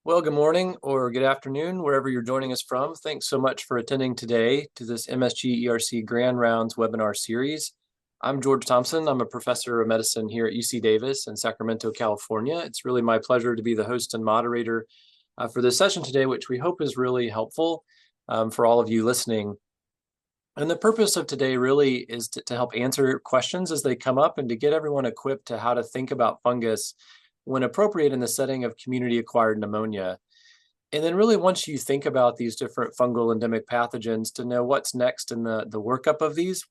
Well, good morning or good afternoon, wherever you're joining us from. Thanks so much for attending today to this MSGERC Grand Rounds webinar series. I'm George Thompson. I'm a professor of medicine here at UC Davis in Sacramento, California. It's really my pleasure to be the host and moderator for this session today, which we hope is really helpful for all of you listening. And the purpose of today really is to help answer questions as they come up and to get everyone equipped to how to think about fungus when appropriate in the setting of community-acquired pneumonia. And then really once you think about these different fungal endemic pathogens, to know what's next in the workup of these,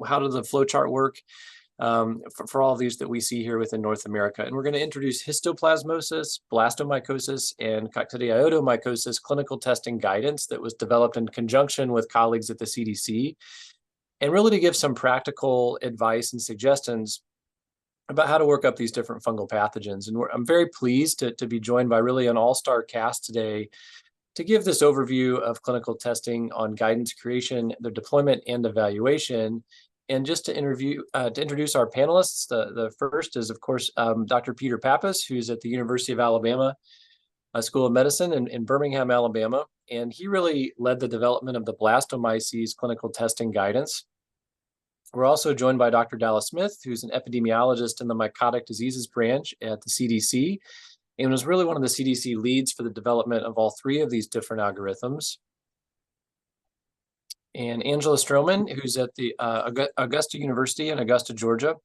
how does the flowchart work for all of these that we see here within North America. And we're going to introduce histoplasmosis, blastomycosis, and coccidioidomycosis clinical testing guidance that was developed in conjunction with colleagues at the CDC, and really to give some practical advice and suggestions about how to work up these different fungal pathogens. And I'm very pleased to be joined by really an all-star cast today to give this overview of clinical testing on guidance creation, the deployment, and evaluation. And just to introduce our panelists, the first is, of course, Dr. Peter Pappas, who's at the University of Alabama School of Medicine in Birmingham, Alabama. And he really led the development of the blastomyces clinical testing guidance. We're also joined by Dr. Dallas Smith, who's an epidemiologist in the mycotic diseases branch at the CDC, and was really one of the CDC leads for the development of all three of these different algorithms. And Angela Stroman, who's at the Augusta University in Augusta, Georgia.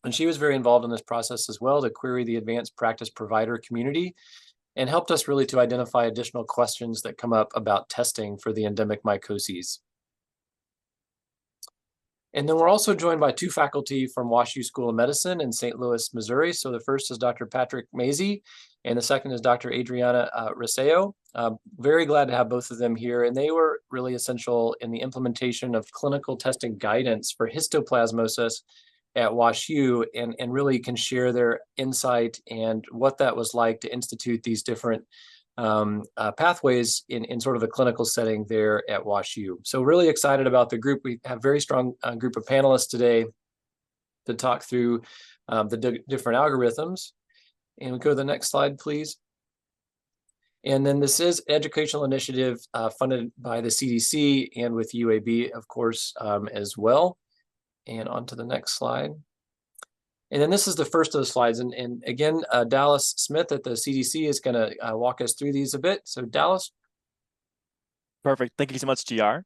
And she was very involved in this process as well to query the advanced practice provider community and helped us really to identify additional questions that come up about testing for the endemic mycoses. And then we're also joined by two faculty from WashU School of Medicine in St. Louis, Missouri. So the first is Dr. Patrick Mazie, and the second is Dr. Adriana Reseo. Very glad to have both of them here, and they were really essential in the implementation of clinical testing guidance for histoplasmosis at WashU, and really can share their insight and what that was like to institute these different pathways in sort of a clinical setting there at WashU. So really excited about the group. We have a very strong group of panelists today to talk through the different algorithms. And we go to the next slide, please. And then this is an educational initiative funded by the CDC and with UAB, of course, as well. And on to the next slide. And then this is the first of the slides. And again, Dallas Smith at the CDC is going to walk us through these a bit. So Dallas. Perfect. Thank you so much, GR.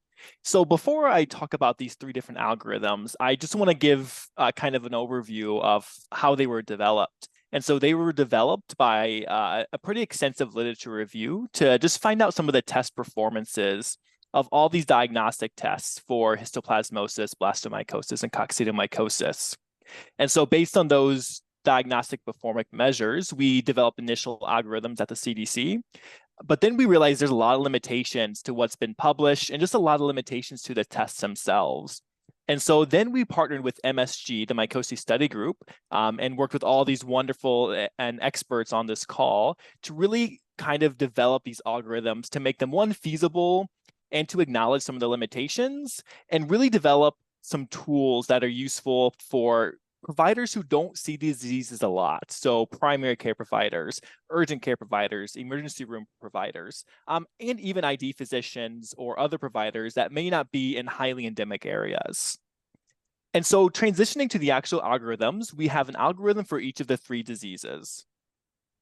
So before I talk about these three different algorithms, I just want to give kind of an overview of how they were developed. And so they were developed by a pretty extensive literature review to just find out some of the test performances of all these diagnostic tests for histoplasmosis, blastomycosis, and coccidioidomycosis. And so based on those diagnostic performance measures, we developed initial algorithms at the CDC. But then we realized there's a lot of limitations to what's been published and just a lot of limitations to the tests themselves. And so then we partnered with MSG, the Mycoses Study Group, and worked with all these wonderful and experts on this call to really kind of develop these algorithms to make them, one, feasible, and to acknowledge some of the limitations, and really develop some tools that are useful for providers who don't see these diseases a lot. So primary care providers, urgent care providers, emergency room providers, and even ID physicians or other providers that may not be in highly endemic areas. And so transitioning to the actual algorithms, we have an algorithm for each of the three diseases.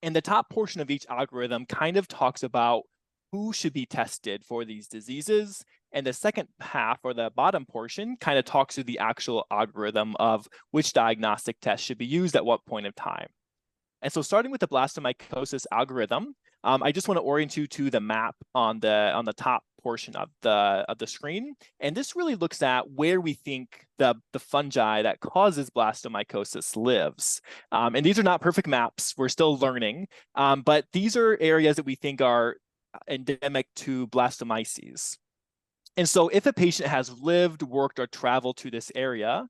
And the top portion of each algorithm kind of talks about who should be tested for these diseases. And the second half, or the bottom portion, kind of talks through the actual algorithm of which diagnostic test should be used at what point of time. And so starting with the blastomycosis algorithm, I just want to orient you to the map on the top portion of the screen. And this really looks at where we think the fungi that causes blastomycosis lives. And these are not perfect maps. We're still learning. But these are areas that we think are endemic to blastomyces. And so if a patient has lived, worked, or traveled to this area,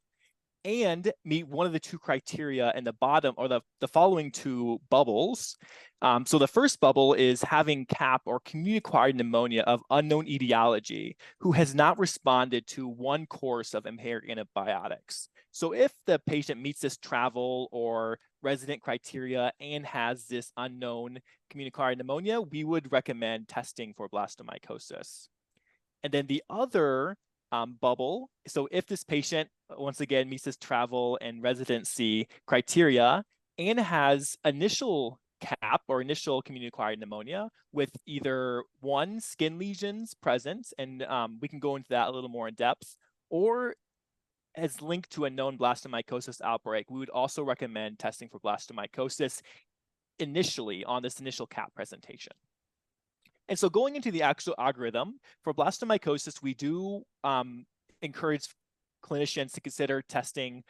and meet one of the two criteria in the bottom or the following two bubbles. So the first bubble is having CAP or community-acquired pneumonia of unknown etiology who has not responded to one course of empiric antibiotics. So if the patient meets this travel or resident criteria and has this unknown community-acquired pneumonia, we would recommend testing for blastomycosis. And then the other bubble, so if this patient, once again, meets this travel and residency criteria and has initial CAP or initial community-acquired pneumonia with either one, skin lesions present, and we can go into that a little more in depth, or as linked to a known blastomycosis outbreak, we would also recommend testing for blastomycosis initially on this initial CAP presentation. And so going into the actual algorithm, for blastomycosis, we do encourage clinicians to consider testing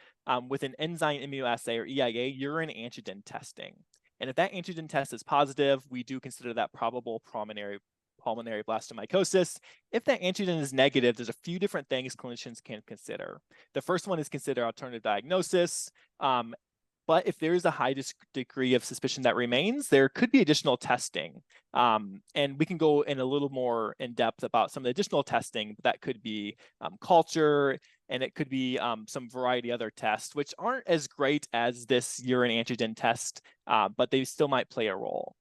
with an enzyme immunoassay or EIA urine antigen testing. And if that antigen test is positive, we do consider that probable pulmonary blastomycosis. If that antigen is negative, there's a few different things clinicians can consider. The first one is consider alternative diagnosis. But if there is a high degree of suspicion that remains, there could be additional testing. And we can go in a little more in depth about some of the additional testing. That could be culture, and it could be some variety of other tests, which aren't as great as this urine antigen test, but they still might play a role.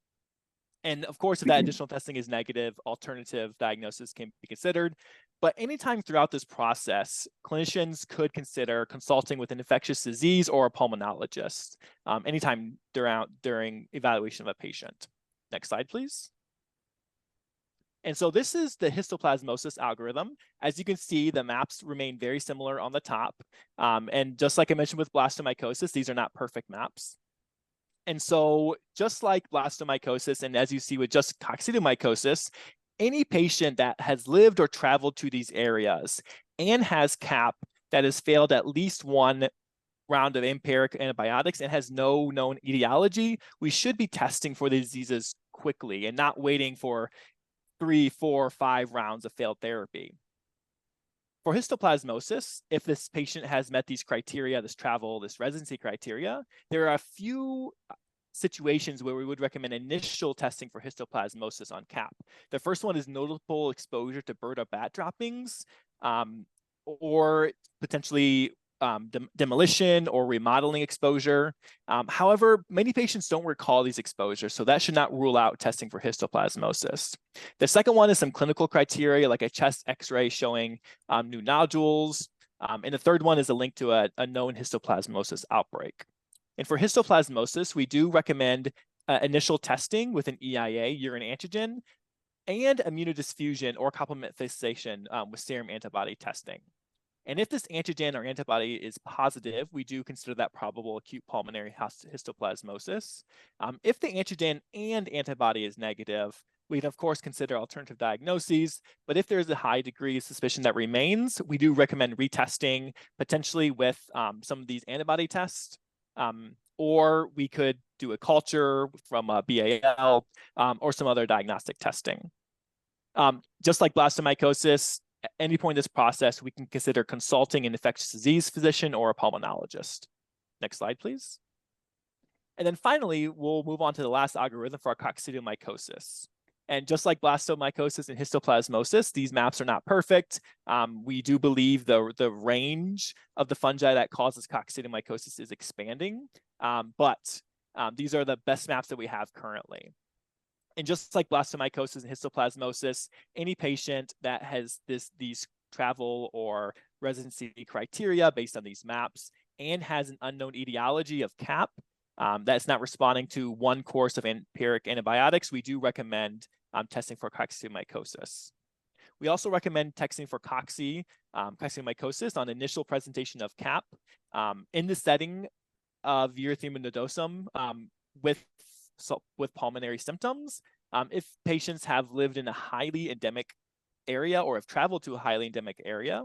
And of course, if that additional testing is negative, alternative diagnosis can be considered. But anytime throughout this process, clinicians could consider consulting with an infectious disease or a pulmonologist anytime during evaluation of a patient. Next slide, please. And so this is the histoplasmosis algorithm. As you can see, the maps remain very similar on the top. And just like I mentioned with blastomycosis, these are not perfect maps. And so just like blastomycosis, and as you see with just coccidioidomycosis, any patient that has lived or traveled to these areas and has CAP that has failed at least one round of empiric antibiotics and has no known etiology, we should be testing for the diseases quickly and not waiting for 3, 4, 5 rounds of failed therapy. For histoplasmosis, if this patient has met these criteria, this travel, this residency criteria, there are a few situations where we would recommend initial testing for histoplasmosis on CAP. The first one is notable exposure to bird or bat droppings, or potentially demolition or remodeling exposure. However, many patients don't recall these exposures, so that should not rule out testing for histoplasmosis. The second one is some clinical criteria like a chest x-ray showing new nodules. And the third one is a link to a known histoplasmosis outbreak. And for histoplasmosis, we do recommend initial testing with an EIA, urine antigen, and immunodiffusion or complement fixation with serum antibody testing. And if this antigen or antibody is positive, we do consider that probable acute pulmonary histoplasmosis. If the antigen and antibody is negative, we'd of course consider alternative diagnoses, but if there's a high degree of suspicion that remains, we do recommend retesting, potentially with some of these antibody tests, or we could do a culture from a BAL or some other diagnostic testing. Just like blastomycosis, at any point in this process, we can consider consulting an infectious disease physician or a pulmonologist. Next slide, please. And then finally, we'll move on to the last algorithm for our coccidioidomycosis. And just like blastomycosis and histoplasmosis, these maps are not perfect. We do believe the range of the fungi that causes coccidioidomycosis is expanding, but these are the best maps that we have currently. And just like blastomycosis and histoplasmosis, any patient that has these travel or residency criteria based on these maps and has an unknown etiology of CAP that's not responding to one course of empiric antibiotics, we do recommend testing for coccidioidomycosis. We also recommend testing for coccidioidomycosis on initial presentation of CAP in the setting of erythema nodosum with pulmonary symptoms. If patients have lived in a highly endemic area or have traveled to a highly endemic area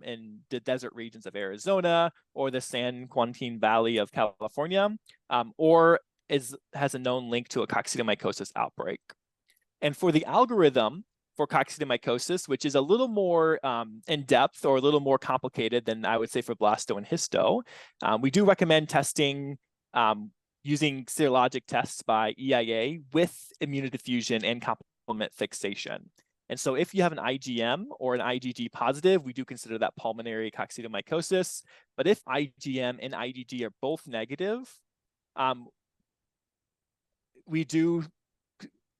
in the desert regions of Arizona or the San Joaquin Valley of California, or has a known link to a coccidioidomycosis outbreak. And for the algorithm, for coccidioidomycosis, which is a little more in depth or a little more complicated than I would say for blasto and histo. We do recommend testing using serologic tests by EIA with immunodiffusion and complement fixation. And so if you have an IgM or an IgG positive, we do consider that pulmonary coccidioidomycosis. But if IgM and IgG are both negative, we do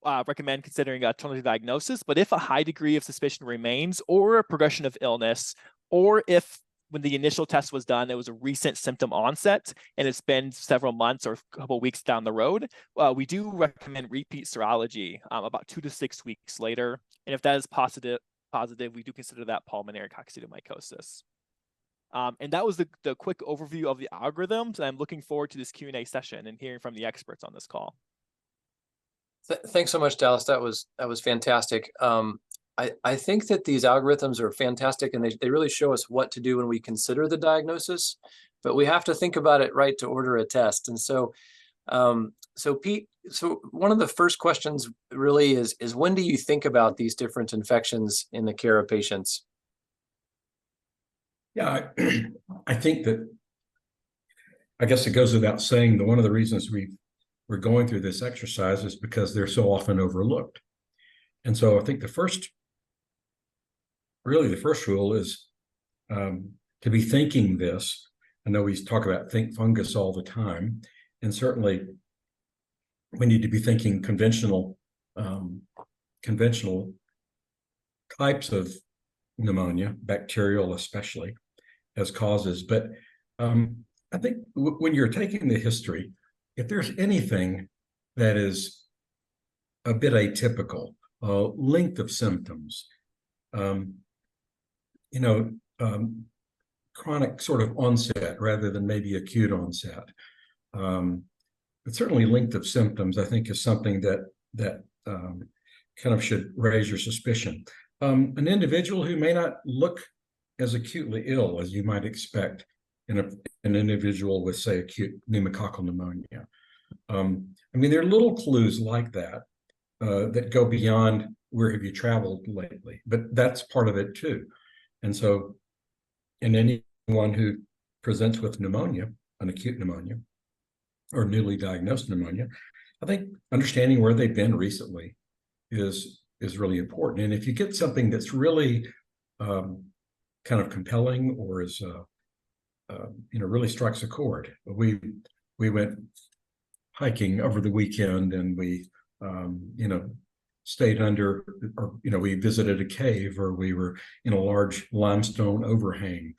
recommend considering a alternative diagnosis. But if a high degree of suspicion remains, or a progression of illness, or if when the initial test was done, it was a recent symptom onset and it's been several months or a couple of weeks down the road, we do recommend repeat serology about 2 to 6 weeks later. And if that is positive, we do consider that pulmonary coccidioidomycosis. And that was the quick overview of the algorithms. And I'm looking forward to this Q&A session and hearing from the experts on this call. Thanks so much, Dallas. That was fantastic. I think that these algorithms are fantastic, and they really show us what to do when we consider the diagnosis, but we have to think about it right to order a test. And so, Pete, so one of the first questions really is when do you think about these different infections in the care of patients? Yeah, I think that, I guess it goes without saying that one of the reasons we're going through this exercise is because they're so often overlooked. And so I think the first rule is to be thinking this. I know we talk about think fungus all the time, and certainly we need to be thinking conventional types of pneumonia, bacterial especially, as causes. But I think when you're taking the history, if there's anything that is a bit atypical, length of symptoms, chronic sort of onset rather than maybe acute onset. But certainly length of symptoms, I think, is something that kind of should raise your suspicion. An individual who may not look as acutely ill as you might expect in an individual with, say, acute pneumococcal pneumonia. I mean, there are little clues like that that go beyond where have you traveled lately, but that's part of it too. And so in anyone who presents with pneumonia, an acute pneumonia, or newly diagnosed pneumonia, I think understanding where they've been recently is really important. And if you get something that's really kind of compelling or is really strikes a chord. We went hiking over the weekend, and we stayed under, or we visited a cave, or we were in a large limestone overhang,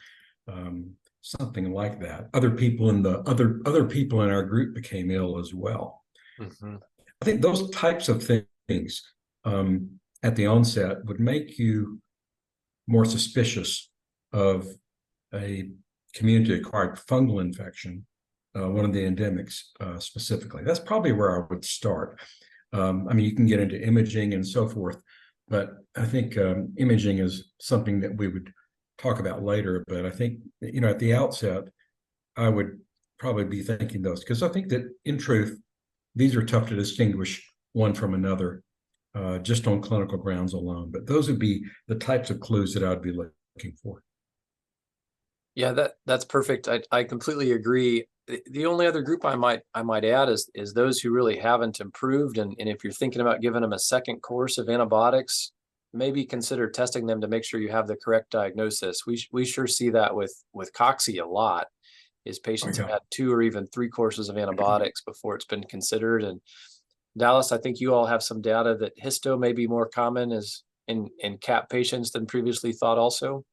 something like that. Other people in our group became ill as well. Mm-hmm. I think those types of things at the onset would make you more suspicious of a community-acquired fungal infection, one of the endemics specifically. That's probably where I would start. I mean, you can get into imaging and so forth, but I think imaging is something that we would talk about later. But I think, at the outset, I would probably be thinking those, because I think that in truth, these are tough to distinguish one from another just on clinical grounds alone. But those would be the types of clues that I'd be looking for. Yeah, that's perfect. I completely agree. The only other group I might add is those who really haven't improved, and if you're thinking about giving them a second course of antibiotics, maybe consider testing them to make sure you have the correct diagnosis. We sure see that with cocci a lot, is patients have had 2 or even 3 courses of antibiotics before it's been considered. And Dallas, I think you all have some data that histo may be more common as in CAP patients than previously thought also.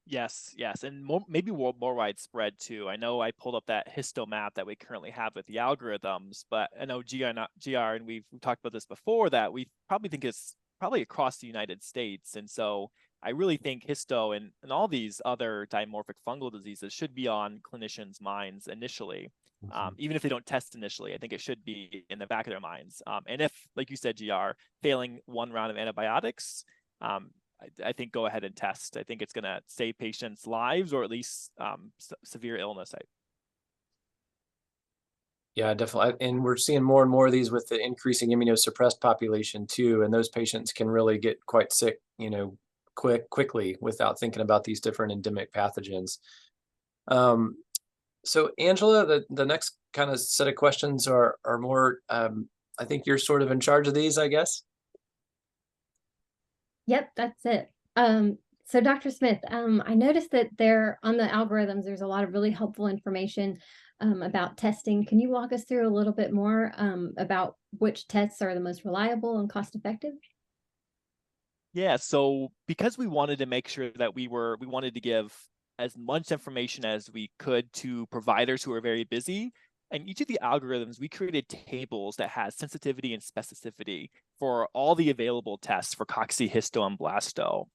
Yes, and maybe more widespread too. I know I pulled up that histo map that we currently have with the algorithms, but I know GR, and we've talked about this before, that we probably think it's probably across the United States. And so I really think histo and all these other dimorphic fungal diseases should be on clinicians' minds initially. Even if they don't test initially, I think it should be in the back of their minds. And if, like you said, GR, failing 1 round of antibiotics, I think go ahead and test. I think it's going to save patients' lives, or at least severe illness. Yeah, definitely. And we're seeing more and more of these with the increasing immunosuppressed population too. And those patients can really get quite sick, quickly without thinking about these different endemic pathogens. So Angela, the next kind of set of questions are more, I think you're sort of in charge of these, I guess. Yep, that's it. So Dr. Smith, I noticed that there on the algorithms, there's a lot of really helpful information about testing. Can you walk us through a little bit more about which tests are the most reliable and cost effective? Yeah, so because we wanted to make sure that we wanted to give as much information as we could to providers who are very busy, and each of the algorithms, we created tables that has sensitivity and specificity for all the available tests for Cocci, Histo, and Blasto.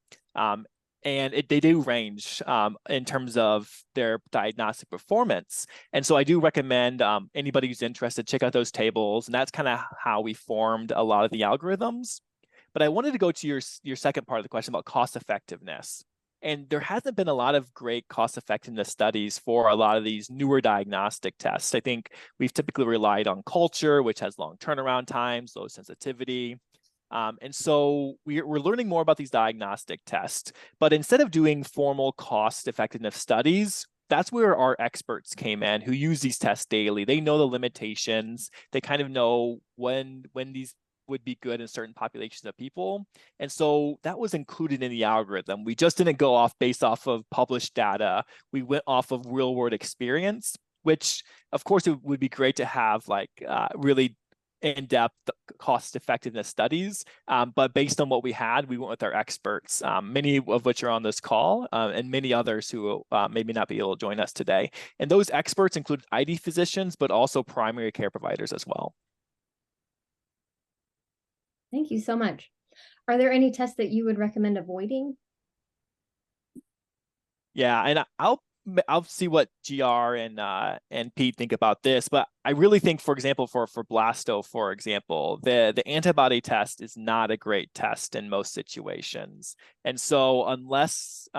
And they do range in terms of their diagnostic performance. And so I do recommend anybody who's interested, check out those tables. And that's kind of how we formed a lot of the algorithms. But I wanted to go to your second part of the question about cost effectiveness. And there hasn't been a lot of great cost effectiveness studies for a lot of these newer diagnostic tests. I think we've typically relied on culture, which has long turnaround times, low sensitivity. And so we're learning more about these diagnostic tests. But instead of doing formal cost effectiveness studies, that's where our experts came in who use these tests daily. They know the limitations. They kind of know when these would be good in certain populations of people. And so that was included in the algorithm. We just didn't go off based off of published data. We went off of real world experience, which of course it would be great to have like really in-depth cost effectiveness studies. But based on what we had, we went with our experts, many of which are on this call and many others who maybe not be able to join us today. And those experts include ID physicians, but also primary care providers as well. Thank you so much. Are there any tests that you would recommend avoiding? Yeah, and I'll see what GR and Pete think about this, but I really think, for example, for Blasto, for example, the antibody test is not a great test in most situations. And so unless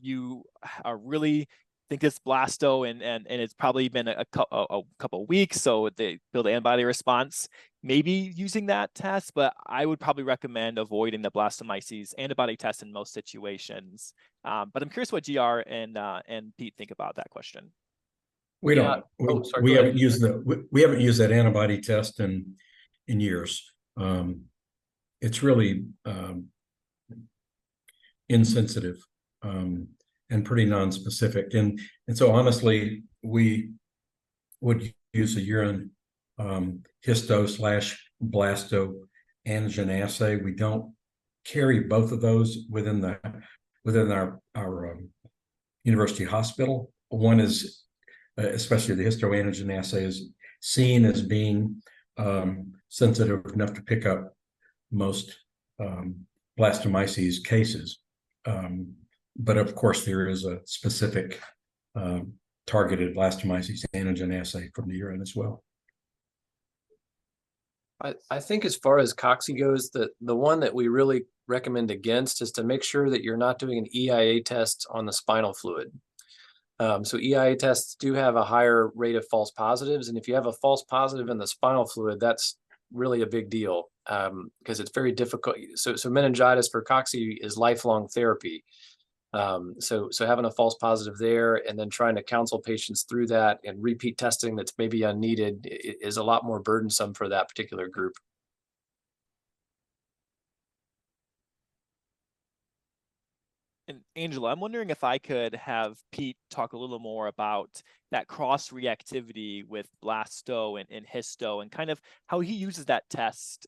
you are really think it's Blasto and it's probably been a couple of weeks, so they build an antibody response, maybe using that test, but I would probably recommend avoiding the blastomyces antibody test in most situations. But I'm curious what GR and Pete think about that question. We don't. We haven't used that antibody test in years. It's really insensitive and pretty non-specific, and so honestly, we would use a urine histo/blasto antigen assay. We don't carry both of those within our university hospital. One is, especially the histoantigen assay, is seen as being sensitive enough to pick up most blastomyces cases. But of course, there is a specific targeted blastomyces antigen assay from the urine as well. I think as far as Cocci goes, the one that we really recommend against is to make sure that you're not doing an EIA test on the spinal fluid. So EIA tests do have a higher rate of false positives. And if you have a false positive in the spinal fluid, that's really a big deal because it's very difficult. So meningitis for Cocci is lifelong therapy. So having a false positive there and then trying to counsel patients through that and repeat testing that's maybe unneeded is a lot more burdensome for that particular group. And Angela, I'm wondering if I could have Pete talk a little more about that cross-reactivity with Blasto and Histo and kind of how he uses that test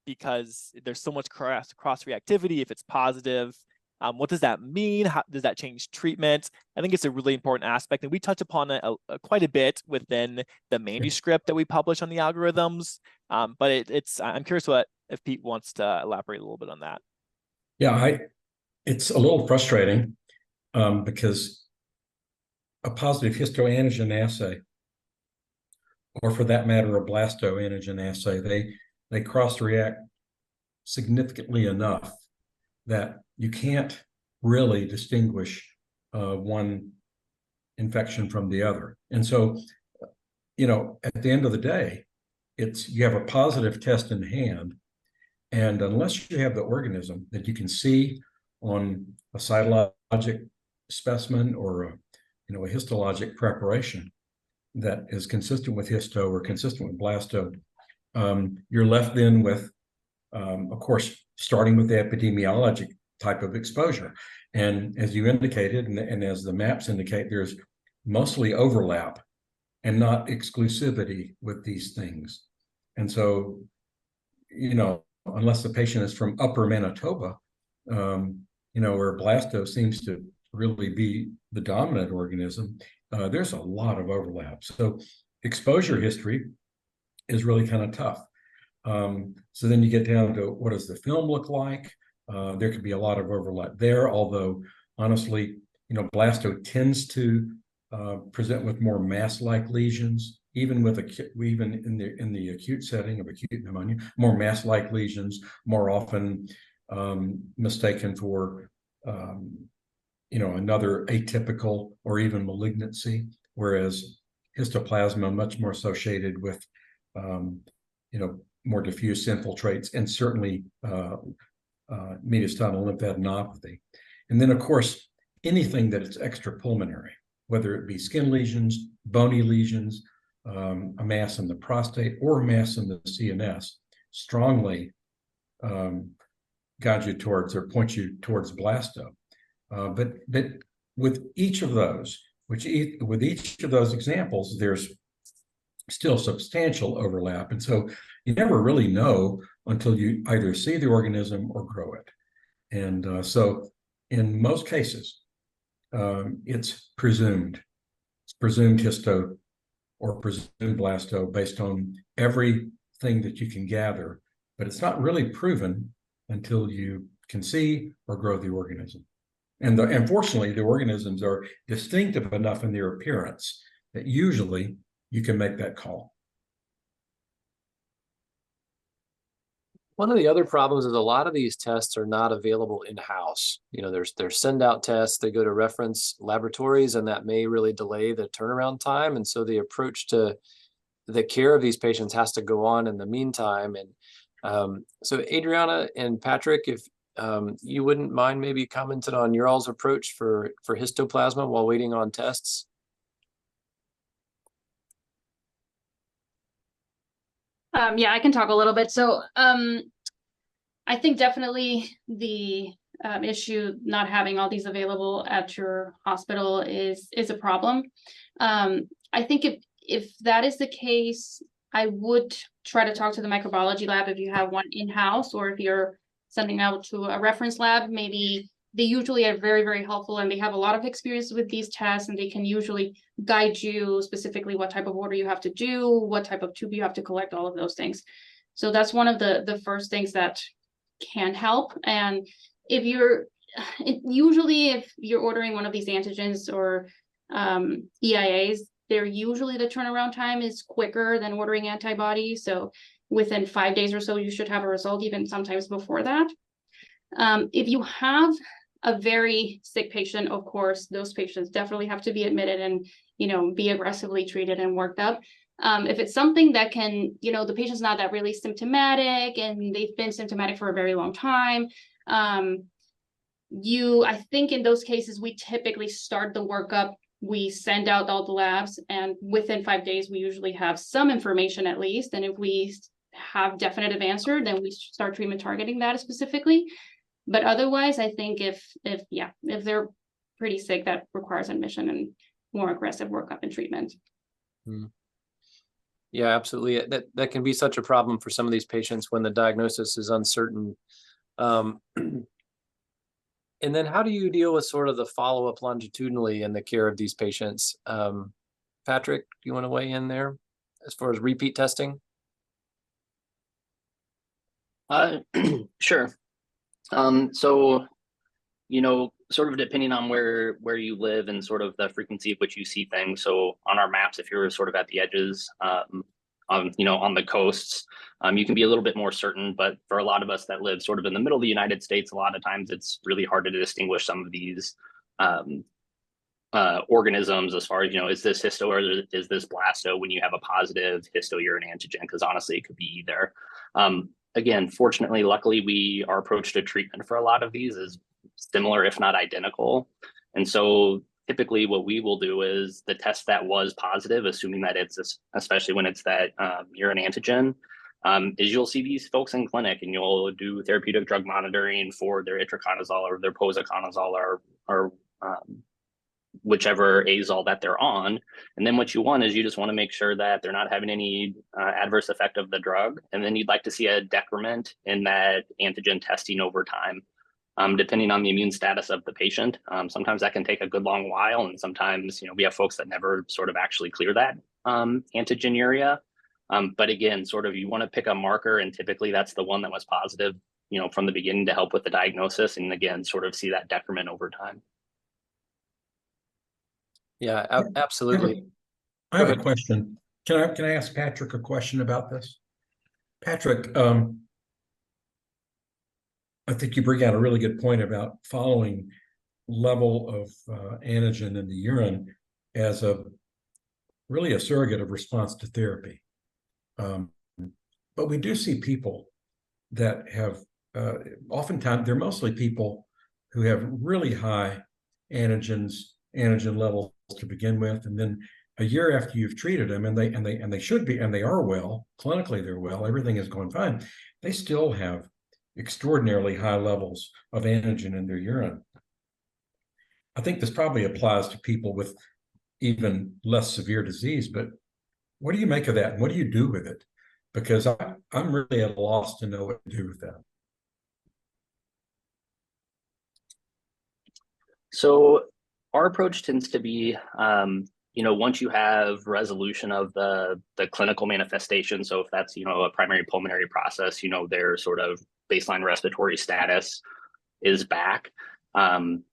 because there's so much cross-reactivity if it's positive. What does that mean? How does that change treatment? I think it's a really important aspect, and we touch upon it quite a bit within the manuscript that we publish on the algorithms. But I'm curious if Pete wants to elaborate a little bit on that. Yeah, it's a little frustrating because a positive histoantigen assay, or for that matter, a blasto antigen assay, they cross-react significantly enough that you can't really distinguish one infection from the other. And so at the end of the day, you have a positive test in hand, and unless you have the organism that you can see on a cytologic specimen or a histologic preparation that is consistent with histo or consistent with blasto, you're left then with, of course, starting with the epidemiologic type of exposure. And as you indicated, and as the maps indicate, there's mostly overlap and not exclusivity with these things. And so, unless the patient is from upper Manitoba, where blasto seems to really be the dominant organism, there's a lot of overlap. So exposure history is really kind of tough. So then you get down to, what does the film look like? There could be a lot of overlap there, although honestly, blasto tends to present with more mass-like lesions, even in the acute setting of acute pneumonia, more mass-like lesions, more often mistaken for another atypical or even malignancy, whereas histoplasma much more associated with more diffuse infiltrates and certainly mediastinal lymphadenopathy. And then, of course, anything that is extrapulmonary, whether it be skin lesions, bony lesions, a mass in the prostate, or a mass in the CNS, strongly guide you towards or point you towards blasto. But with each of those, with each of those examples, there's still substantial overlap. And so you never really know until you either see the organism or grow it. And so in most cases, it's presumed histo or presumed blasto based on everything that you can gather, but it's not really proven until you can see or grow the organism. And unfortunately, the organisms are distinctive enough in their appearance that usually you can make that call. One of the other problems is a lot of these tests are not available in-house. There's send-out tests, they go to reference laboratories, and that may really delay the turnaround time. And so the approach to the care of these patients has to go on in the meantime. And so Adriana and Patrick, if you wouldn't mind maybe commenting on your all's approach for histoplasma while waiting on tests. Yeah, I can talk a little bit. So I think definitely the issue not having all these available at your hospital is a problem. I think if that is the case, I would try to talk to the microbiology lab if you have one in-house, or if you're sending out to a reference lab. Maybe they usually are very, very helpful, and they have a lot of experience with these tests, and they can usually guide you specifically what type of order you have to do, what type of tube you have to collect, all of those things. So that's one of the first things that can help. And usually if you're ordering one of these antigens or EIAs, usually the turnaround time is quicker than ordering antibodies. So within 5 days or so, you should have a result, even sometimes before that. If you have a very sick patient, of course, those patients definitely have to be admitted and, be aggressively treated and worked up. If it's something that can, the patient's not that really symptomatic and they've been symptomatic for a very long time, I think in those cases, we typically start the workup. We send out all the labs, and within 5 days, we usually have some information at least. And if we have definitive answer, then we start treatment targeting that specifically. But otherwise, I think if they're pretty sick, that requires admission and more aggressive workup and treatment. Yeah, absolutely. That can be such a problem for some of these patients when the diagnosis is uncertain. And then how do you deal with sort of the follow-up longitudinally in the care of these patients? Patrick, do you want to weigh in there as far as repeat testing? Sure. So, sort of depending on where you live and sort of the frequency of which you see things. So on our maps, if you're sort of at the edges, on the coasts, you can be a little bit more certain. But for a lot of us that live sort of in the middle of the United States, a lot of times it's really hard to distinguish some of these organisms as far as, is this histo or is this blasto when you have a positive histourine antigen? Because honestly, it could be either. Again, fortunately, luckily, our approach to treatment for a lot of these is similar, if not identical. And so typically what we will do is the test that was positive, assuming that it's, especially when it's that urine antigen, is you'll see these folks in clinic and you'll do therapeutic drug monitoring for their itraconazole or their posaconazole or whichever azole that they're on. And then what you want is you just want to make sure that they're not having any adverse effect of the drug. And then you'd like to see a decrement in that antigen testing over time, depending on the immune status of the patient. Sometimes that can take a good long while. And sometimes, we have folks that never sort of actually clear that antigenuria. But again, sort of you want to pick a marker, and typically that's the one that was positive, from the beginning to help with the diagnosis. And again, sort of see that decrement over time. Yeah, absolutely. I have a question. Can I ask Patrick a question about this? Patrick, I think you bring out a really good point about following level of antigen in the urine as really a surrogate of response to therapy. But we do see people that have, oftentimes, they're mostly people who have really high antigen levels to begin with, and then a year after you've treated them, and they should be, and they are well, clinically they're well, everything is going fine, they still have extraordinarily high levels of antigen in their urine. I think this probably applies to people with even less severe disease, but what do you make of that, and what do you do with it? Because I'm really at a loss to know what to do with that. So our approach tends to be, once you have resolution of the clinical manifestation, so if that's, a primary pulmonary process, their sort of baseline respiratory status is back. And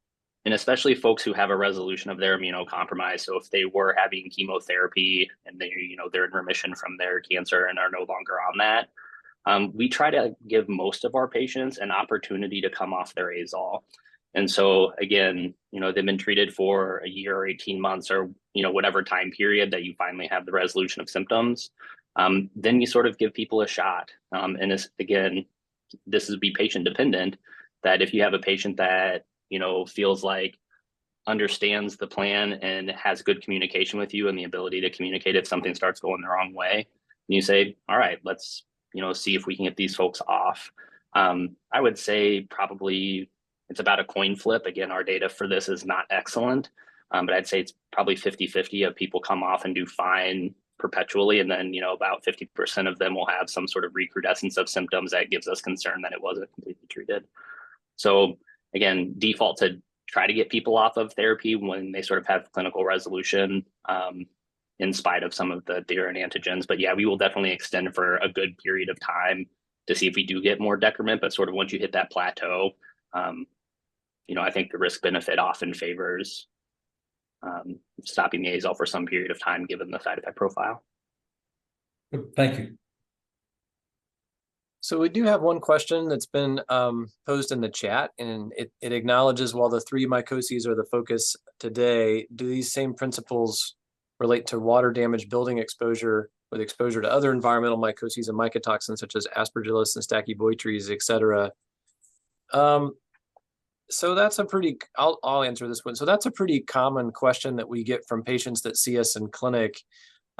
especially folks who have a resolution of their immunocompromise. So if they were having chemotherapy and they're in remission from their cancer and are no longer on that, we try to give most of our patients an opportunity to come off their azole. And so again, they've been treated for a year or 18 months or, whatever time period that you finally have the resolution of symptoms. Then you sort of give people a shot. And again, this is be patient dependent, that if you have a patient that, feels like understands the plan and has good communication with you and the ability to communicate if something starts going the wrong way, and you say, all right, let's, see if we can get these folks off. I would say probably it's about a coin flip. Again, our data for this is not excellent, but I'd say it's probably 50-50 of people come off and do fine perpetually. And then, about 50% of them will have some sort of recrudescence of symptoms that gives us concern that it wasn't completely treated. So again, default to try to get people off of therapy when they sort of have clinical resolution, in spite of some of the urine antigens. But yeah, we will definitely extend for a good period of time to see if we do get more decrement. But sort of once you hit that plateau, I think the risk benefit often favors stopping the azole for some period of time, given the side effect profile. Thank you. So we do have one question that's been posed in the chat, and it acknowledges, while the 3 mycoses are the focus today, do these same principles relate to water damage, building exposure, with exposure to other environmental mycoses and mycotoxins such as aspergillus and stachyboitres, et cetera? So that's a pretty, I'll answer this one. So that's a pretty common question that we get from patients that see us in clinic.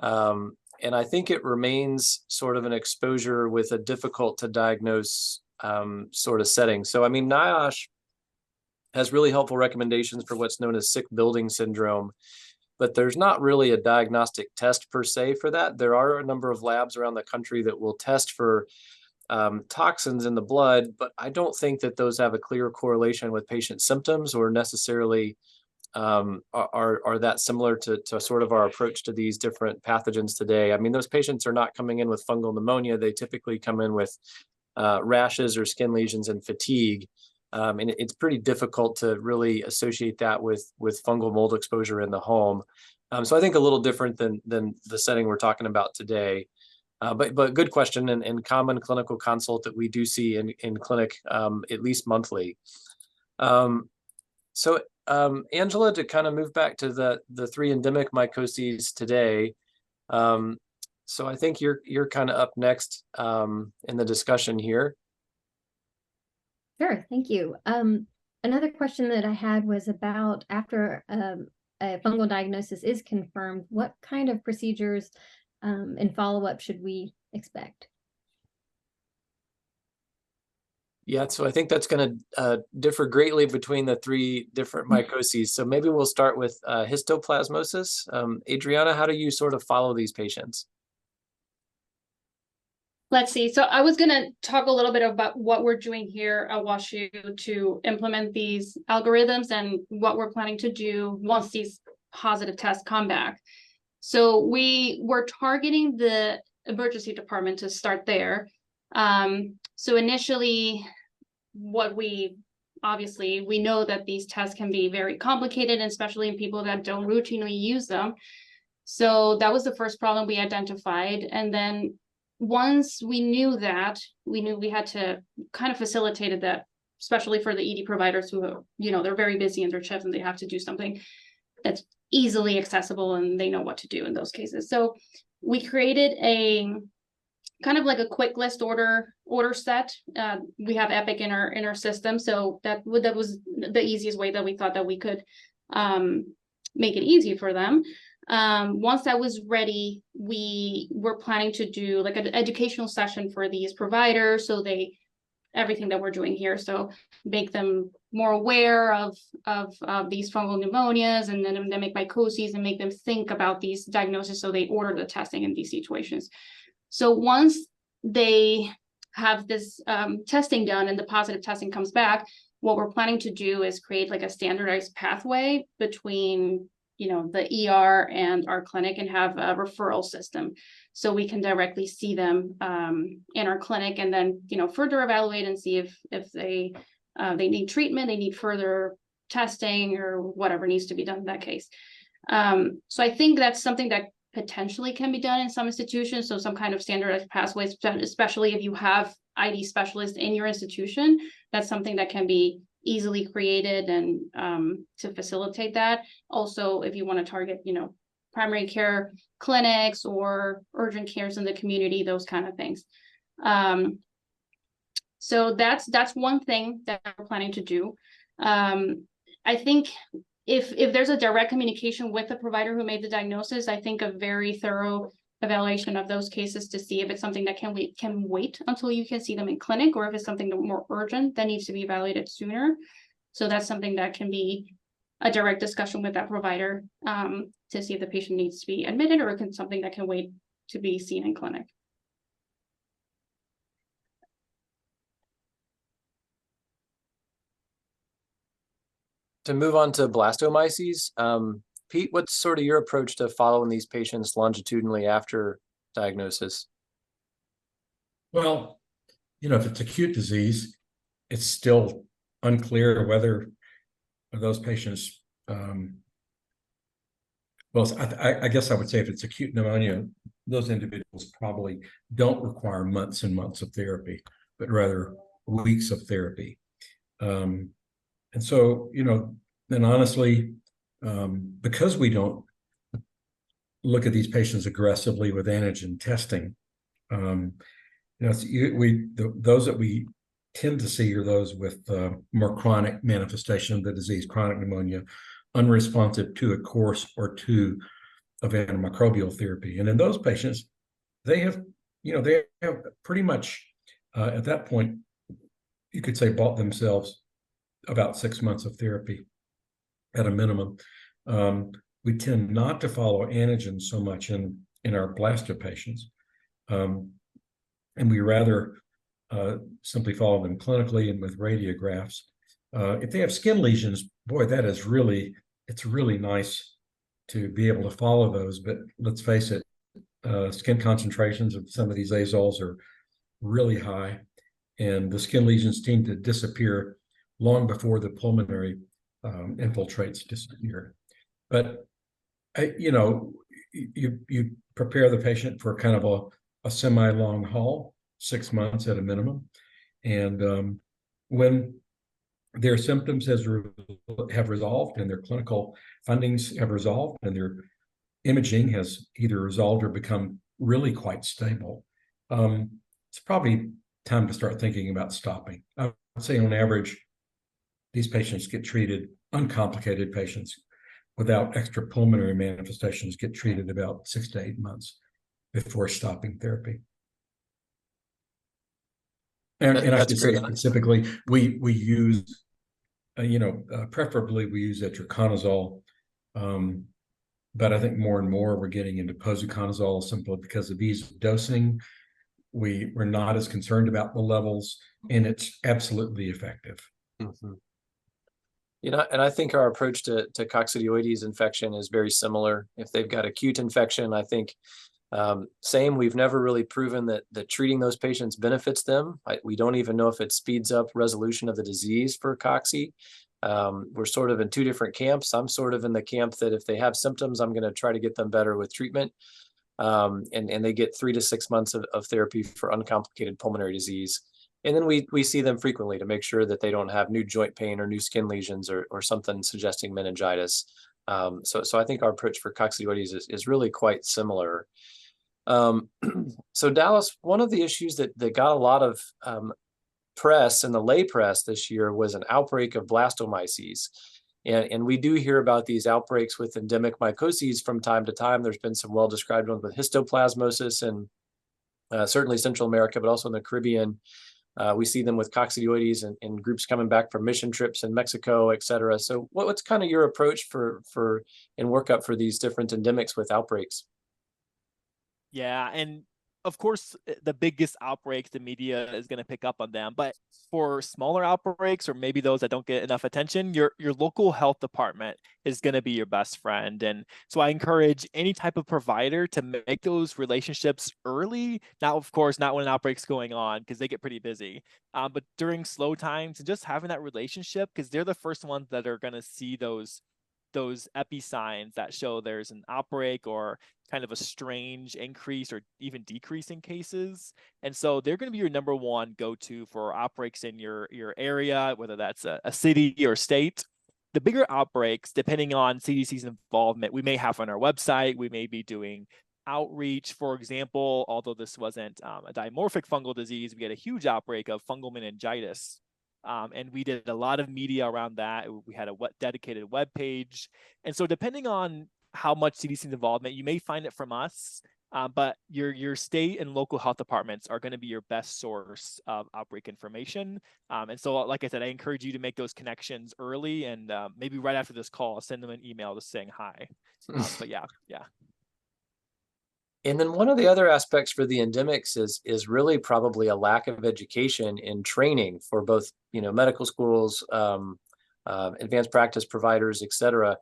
And I think it remains sort of an exposure with a difficult to diagnose sort of setting. So, I mean, NIOSH has really helpful recommendations for what's known as sick building syndrome, but there's not really a diagnostic test per se for that. There are a number of labs around the country that will test for toxins in the blood, but I don't think that those have a clear correlation with patient symptoms or necessarily are that similar to sort of our approach to these different pathogens today. I mean, those patients are not coming in with fungal pneumonia. They typically come in with rashes or skin lesions and fatigue. And it's pretty difficult to really associate that with fungal mold exposure in the home. So I think a little different than the setting we're talking about today. But good question, and common clinical consult that we do see in clinic at least monthly. So Angela, to kind of move back to the three endemic mycoses today. So I think you're kind of up next in the discussion here. Sure, thank you. Another question that I had was about after a fungal diagnosis is confirmed, what kind of procedures and follow-up should we expect? Yeah, so I think that's going to differ greatly between the three different mycoses. So maybe we'll start with histoplasmosis. Adriana, how do you sort of follow these patients? Let's see. So I was going to talk a little bit about what we're doing here at WashU to implement these algorithms and what we're planning to do once these positive tests come back. So we're targeting the emergency department to start there. So initially, obviously we know that these tests can be very complicated, especially in people that don't routinely use them. So that was the first problem we identified. And then once we knew that, we knew we had to kind of facilitate that, especially for the ED providers who, they're very busy in their shift and they have to do something that's easily accessible and they know what to do in those cases. So we created a kind of like a quick list order set. We have Epic in our system, so that was the easiest way that we thought that we could make it easy for them. Once that was ready, we were planning to do like an educational session for these providers, so everything that we're doing here, so make them more aware of these fungal pneumonias and then endemic mycoses, and make them think about these diagnoses so they order the testing in these situations. So once they have this testing done and the positive testing comes back, what we're planning to do is create like a standardized pathway between the ER and our clinic, and have a referral system so we can directly see them in our clinic, and then further evaluate and see if they need treatment, they need further testing, or whatever needs to be done in that case. So I think that's something that potentially can be done in some institutions, so some kind of standardized pathways, especially if you have ID specialists in your institution. That's something that can be easily created and to facilitate that. Also, if you want to target, primary care clinics or urgent cares in the community, those kind of things. So that's one thing that we're planning to do. I think if there's a direct communication with the provider who made the diagnosis, I think a very thorough evaluation of those cases to see if it's something that can wait until you can see them in clinic, or if it's something more urgent that needs to be evaluated sooner. So that's something that can be a direct discussion with that provider to see if the patient needs to be admitted, or something that can wait to be seen in clinic. To move on to blastomyces, Pete, what's sort of your approach to following these patients longitudinally after diagnosis? Well, if it's acute disease, it's still unclear whether those patients, I guess I would say if it's acute pneumonia, those individuals probably don't require months and months of therapy, but rather weeks of therapy. And so, then honestly, because we don't look at these patients aggressively with antigen testing, those that we tend to see are those with more chronic manifestation of the disease, chronic pneumonia, unresponsive to a course or two of antimicrobial therapy. And in those patients, they have pretty much at that point, you could say, bought themselves about 6 months of therapy at a minimum. We tend not to follow antigens so much in our blasto patients. And we rather simply follow them clinically and with radiographs. If they have skin lesions, boy, it's really nice to be able to follow those. But let's face it, skin concentrations of some of these azoles are really high, and the skin lesions seem to disappear long before the pulmonary infiltrates disappear. But you prepare the patient for kind of a semi-long haul, 6 months at a minimum. And when their symptoms have resolved, and their clinical findings have resolved, and their imaging has either resolved or become really quite stable, it's probably time to start thinking about stopping. I would say on average, these patients get treated, uncomplicated patients without extra pulmonary manifestations get treated about 6 to 8 months before stopping therapy. And I should say specifically, we use, preferably we use itraconazole, but I think more and more we're getting into posaconazole simply because of ease of dosing. We're not as concerned about the levels, and it's absolutely effective. Mm-hmm. And I think our approach to coccidioides infection is very similar. If they've got acute infection, I think same. We've never really proven that treating those patients benefits them. We don't even know if it speeds up resolution of the disease for cocci. We're sort of in two different camps. I'm sort of in the camp that if they have symptoms, I'm going to try to get them better with treatment. And they get 3 to 6 months of therapy for uncomplicated pulmonary disease. And then we see them frequently to make sure that they don't have new joint pain or new skin lesions or something suggesting meningitis. So I think our approach for coccidioides is really quite similar. So Dallas, one of the issues that got a lot of press in the lay press this year was an outbreak of blastomyces. And we do hear about these outbreaks with endemic mycoses from time to time. There's been some well-described ones with histoplasmosis and certainly Central America, but also in the Caribbean. We see them with coccidioides and groups coming back from mission trips in Mexico, et cetera. So what's kind of your approach for and workup for these different endemics with outbreaks? Yeah, and of course, the biggest outbreaks, the media is going to pick up on them. But for smaller outbreaks, or maybe those that don't get enough attention, your local health department is going to be your best friend. And so I encourage any type of provider to make those relationships early. Now, of course, not when an outbreak's going on, because they get pretty busy. But during slow times, and just having that relationship, because they're the first ones that are going to see those epi signs that show there's an outbreak or kind of a strange increase or even decrease in cases. And so they're going to be your number one go-to for outbreaks in your area, whether that's a city or state. The bigger outbreaks, depending on CDC's involvement, we may have on our website. We may be doing outreach. For example, although this wasn't a dimorphic fungal disease, we had a huge outbreak of fungal meningitis. And we did a lot of media around that. We had a dedicated web page. And so depending on how much CDC's involvement, you may find it from us, but your state and local health departments are going to be your best source of outbreak information. And so, like I said, I encourage you to make those connections early, and maybe right after this call, send them an email just saying hi. But yeah. And then one of the other aspects for the endemics is really probably a lack of education and training for both, medical schools, advanced practice providers, et cetera.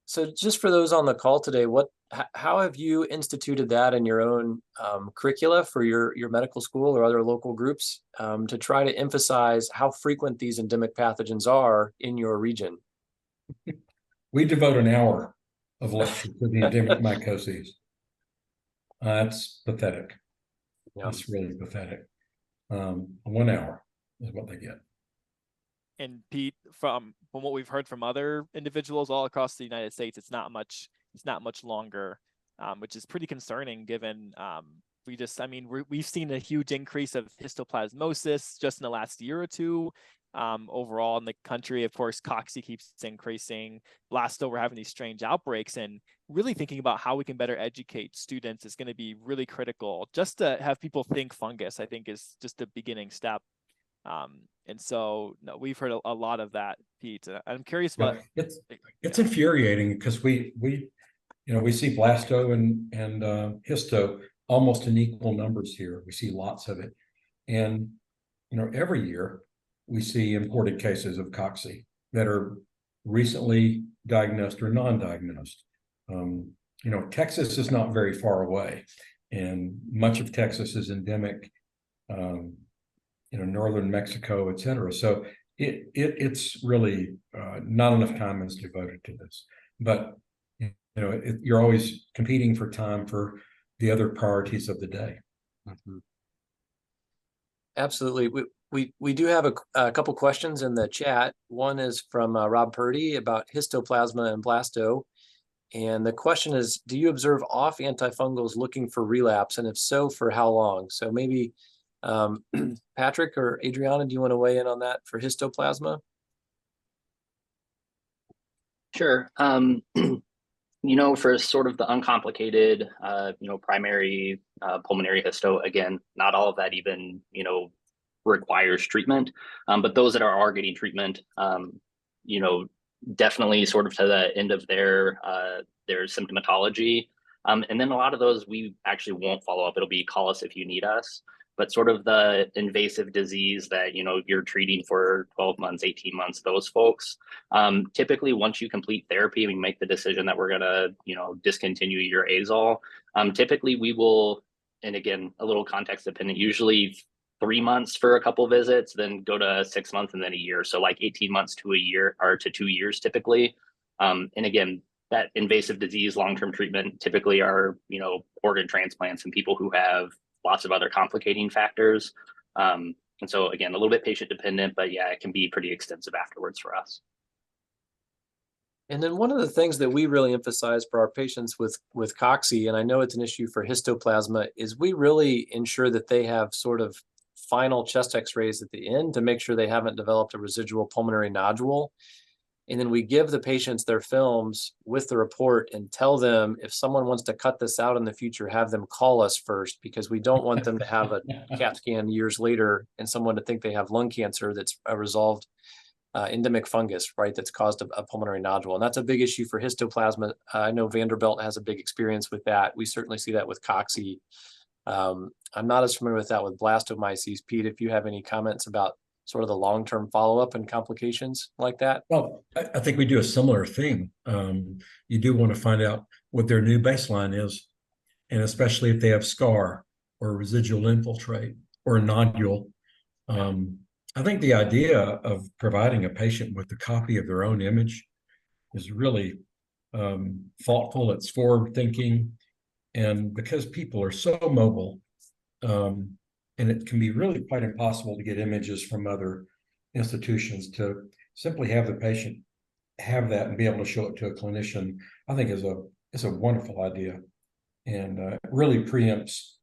So just for those on the call today, how have you instituted that in your own curricula for your medical school or other local groups to try to emphasize how frequent these endemic pathogens are in your region? We devote an hour of lecture to the endemic mycoses. That's pathetic. Yeah. It's really pathetic. 1 hour is what they get. And Pete, from what we've heard from other individuals all across the United States, it's not much longer, which is pretty concerning given we've seen a huge increase of histoplasmosis just in the last year or two. Overall in the country, of course, cocci keeps increasing. Blasto, we're having these strange outbreaks, and really thinking about how we can better educate students is going to be really critical. Just to have people think fungus, I think, is just the beginning step. And so we've heard a lot of that, Pete. I'm curious what it's infuriating because we see blasto and histo almost in equal numbers here. We see lots of it, and every year we see imported cases of cocci that are recently diagnosed or non-diagnosed. Texas is not very far away, and much of Texas is endemic. Northern Mexico, et cetera. So it's really not enough time is devoted to this. But you're always competing for time for the other priorities of the day. Mm-hmm. Absolutely. We do have a couple questions in the chat. One is from Rob Purdy about histoplasma and blasto. And the question is, do you observe off antifungals looking for relapse? And if so, for how long? So maybe Patrick or Adriana, do you want to weigh in on that for histoplasma? Sure. For sort of the uncomplicated, primary pulmonary histo, again, not all of that even, requires treatment. But those that are getting treatment, definitely sort of to the end of their symptomatology. And then a lot of those we actually won't follow up. It'll be call us if you need us. But sort of the invasive disease that, you're treating for 12 months, 18 months, those folks, typically once you complete therapy and we make the decision that we're going to, discontinue your azole, typically we will, and again, a little context dependent, usually 3 months for a couple visits, then go to 6 months and then a year. So like 18 months to a year or to 2 years typically. And again, that invasive disease long-term treatment typically are, organ transplants and people who have lots of other complicating factors. And so again, a little bit patient dependent, but yeah, it can be pretty extensive afterwards for us. And then one of the things that we really emphasize for our patients with Cocci, and I know it's an issue for histoplasma, is we really ensure that they have sort of final chest x-rays at the end to make sure they haven't developed a residual pulmonary nodule. And then we give the patients their films with the report and tell them if someone wants to cut this out in the future, have them call us first, because we don't want them to have a CAT scan years later and someone to think they have lung cancer that's a resolved endemic fungus, right, that's caused a pulmonary nodule. And that's a big issue for histoplasma. I know Vanderbilt has a big experience with that. We certainly see that with Cocci. I'm not as familiar with that with blastomyces. Pete, if you have any comments about sort of the long-term follow-up and complications like that? Well, I think we do a similar thing. You do want to find out what their new baseline is, and especially if they have scar or residual infiltrate or a nodule. I think the idea of providing a patient with a copy of their own image is really thoughtful. It's forward-thinking, and because people are so mobile, and it can be really quite impossible to get images from other institutions, to simply have the patient have that and be able to show it to a clinician, I think is a wonderful idea, and really preempts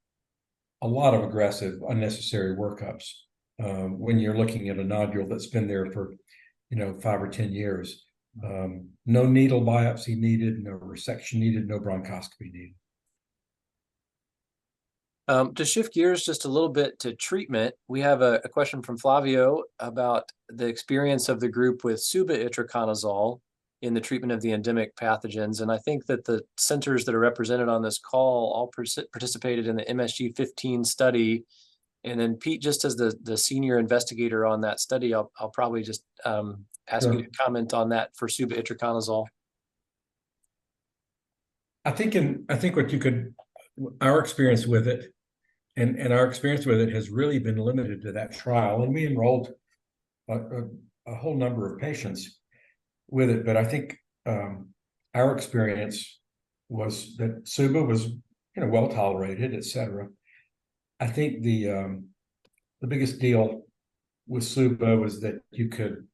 a lot of aggressive, unnecessary workups when you're looking at a nodule that's been there for 5 or 10 years. No needle biopsy needed, no resection needed, no bronchoscopy needed. To shift gears just a little bit to treatment, we have a question from Flavio about the experience of the group with suba-itraconazole in the treatment of the endemic pathogens. And I think that the centers that are represented on this call all participated in the MSG15 study. And then Pete, just as the senior investigator on that study, I'll probably just ask you to comment on that for suba-itraconazole. I think our experience with it, and our experience with it has really been limited to that trial, and we enrolled a whole number of patients with it. But I think our experience was that suba was well tolerated, etc. I think the biggest deal with suba was that you could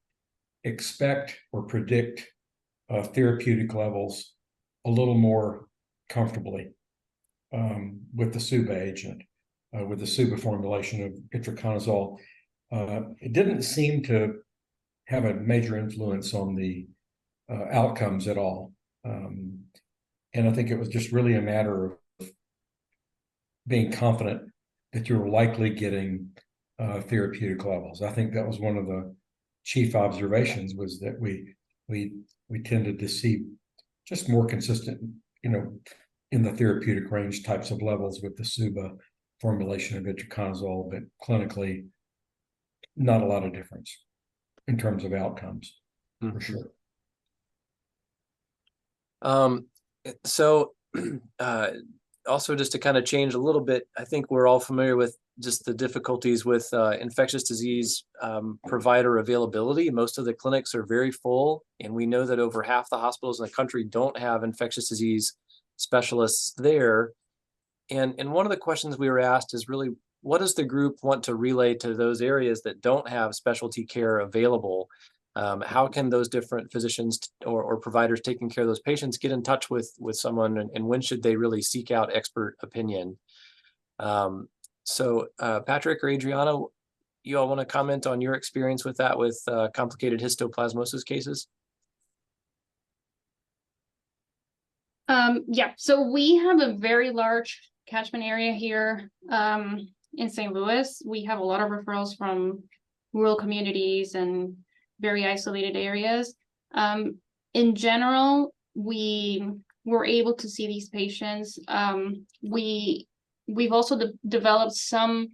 expect or predict therapeutic levels a little more comfortably with the suba agent, with the suba formulation of itraconazole. It didn't seem to have a major influence on the outcomes at all. And I think it was just really a matter of being confident that you're likely getting therapeutic levels. I think that was one of the chief observations, was that we tended to see just more consistent, in the therapeutic range types of levels with the suba formulation of itraconazole, but clinically not a lot of difference in terms of outcomes, for sure. So also just to kind of change a little bit, I think we're all familiar with just the difficulties with infectious disease provider availability. Most of the clinics are very full, and we know that over half the hospitals in the country don't have infectious disease specialists there. And one of the questions we were asked is really, what does the group want to relay to those areas that don't have specialty care available? How can those different physicians or providers taking care of those patients get in touch with someone, and when should they really seek out expert opinion? So Patrick or Adriana, you all want to comment on your experience with that, with complicated histoplasmosis cases? Yeah, so we have a very large catchment area here in St. Louis. We have a lot of referrals from rural communities and very isolated areas. In general, we were able to see these patients. We've also developed some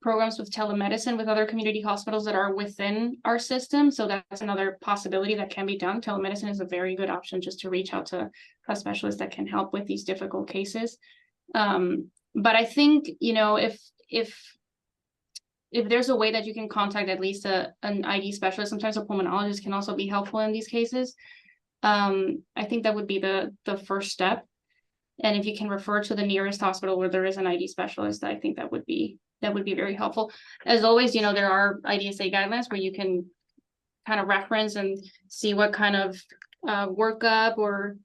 programs with telemedicine with other community hospitals that are within our system. So that's another possibility that can be done. Telemedicine is a very good option, just to reach out to a specialist that can help with these difficult cases. But I think, you know, if there's a way that you can contact at least an ID specialist, sometimes a pulmonologist can also be helpful in these cases. I think that would be the first step. And if you can refer to the nearest hospital where there is an ID specialist, I think that would be very helpful. As always, you know, there are IDSA guidelines where you can kind of reference and see what kind of workup or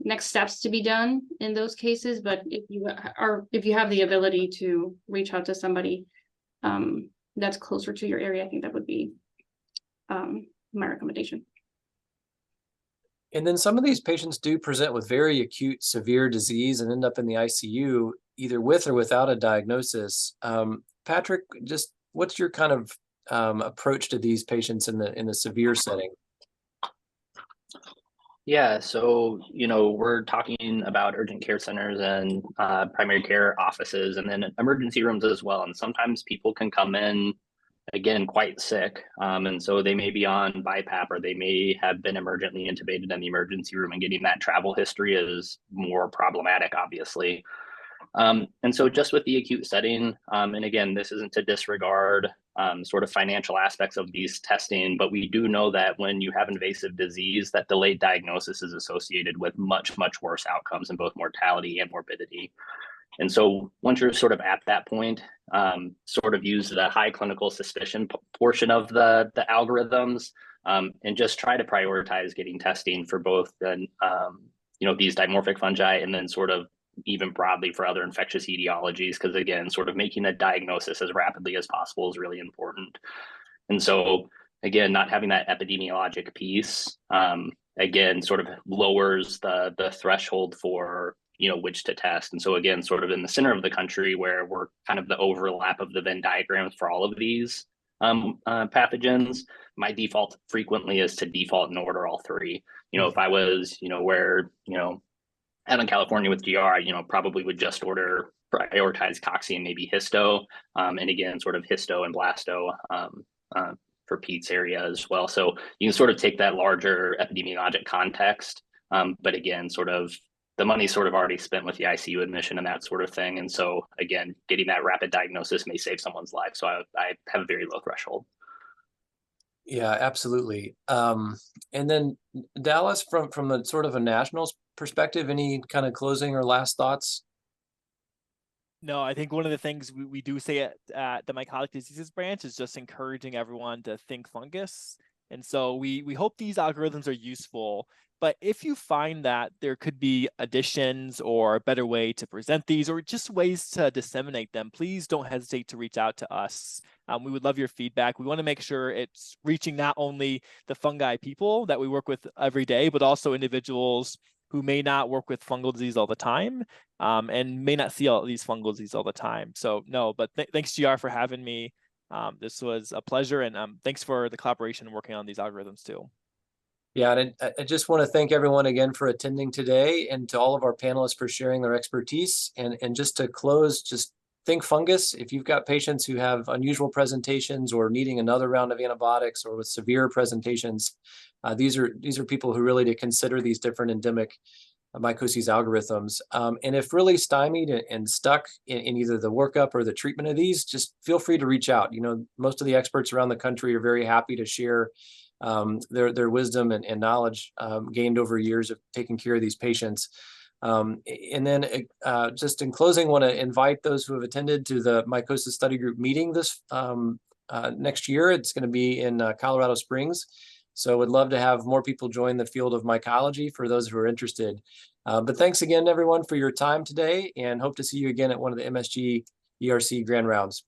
next steps to be done in those cases. But if you have the ability to reach out to somebody that's closer to your area, I think that would be my recommendation. And then some of these patients do present with very acute, severe disease and end up in the ICU, either with or without a diagnosis. Patrick, just what's your kind of approach to these patients in the severe setting? Yeah, so, you know, we're talking about urgent care centers and primary care offices, and then emergency rooms as well. And sometimes people can come in, again, quite sick. And so they may be on BiPAP, or they may have been emergently intubated in the emergency room, and getting that travel history is more problematic, obviously. And so just with the acute setting, and again, this isn't to disregard sort of financial aspects of these testing, but we do know that when you have invasive disease, that delayed diagnosis is associated with much, much worse outcomes in both mortality and morbidity. And so once you're sort of at that point, sort of use the high clinical suspicion portion of the algorithms, and just try to prioritize getting testing for both the, you know, these dimorphic fungi, and then sort of even broadly for other infectious etiologies, because again, sort of making a diagnosis as rapidly as possible is really important. And so again, not having that epidemiologic piece, again, sort of lowers the threshold for, you know, which to test. And so again, sort of in the center of the country, where we're kind of the overlap of the Venn diagrams for all of these pathogens, my default frequently is to default and order all three. You know, if I was, you know, where, you know, out in California with GR, you know, probably would just prioritize Cocci and maybe histo, and again, sort of histo and blasto for Pete's area as well. So you can sort of take that larger epidemiologic context, but again, sort of the money's sort of already spent with the ICU admission and that sort of thing. And so again, getting that rapid diagnosis may save someone's life. So I have a very low threshold. Yeah, absolutely. And then Dallas, from a sort of a national perspective, any kind of closing or last thoughts? No, I think one of the things we do say at the Mycotic Diseases branch is just encouraging everyone to think fungus. And so we hope these algorithms are useful. But if you find that there could be additions or a better way to present these, or just ways to disseminate them, please don't hesitate to reach out to us. We would love your feedback. We want to make sure it's reaching not only the fungi people that we work with every day, but also individuals who may not work with fungal disease all the time, and may not see all these fungal disease all the time. So no, but thanks GR for having me. This was a pleasure, and thanks for the collaboration and working on these algorithms too. Yeah, and I just want to thank everyone again for attending today, and to all of our panelists for sharing their expertise. And just to close, just think fungus. If you've got patients who have unusual presentations or needing another round of antibiotics, or with severe presentations, these are people who really to consider these different endemic mycoses algorithms. And if really stymied and stuck in either the workup or the treatment of these, just feel free to reach out. You know, most of the experts around the country are very happy to share their wisdom and knowledge gained over years of taking care of these patients. And then just in closing, want to invite those who have attended to the Mycoses Study Group meeting this next year. It's going to be in Colorado Springs. So would love to have more people join the field of mycology for those who are interested. But thanks again, everyone, for your time today, and hope to see you again at one of the MSG ERC Grand Rounds.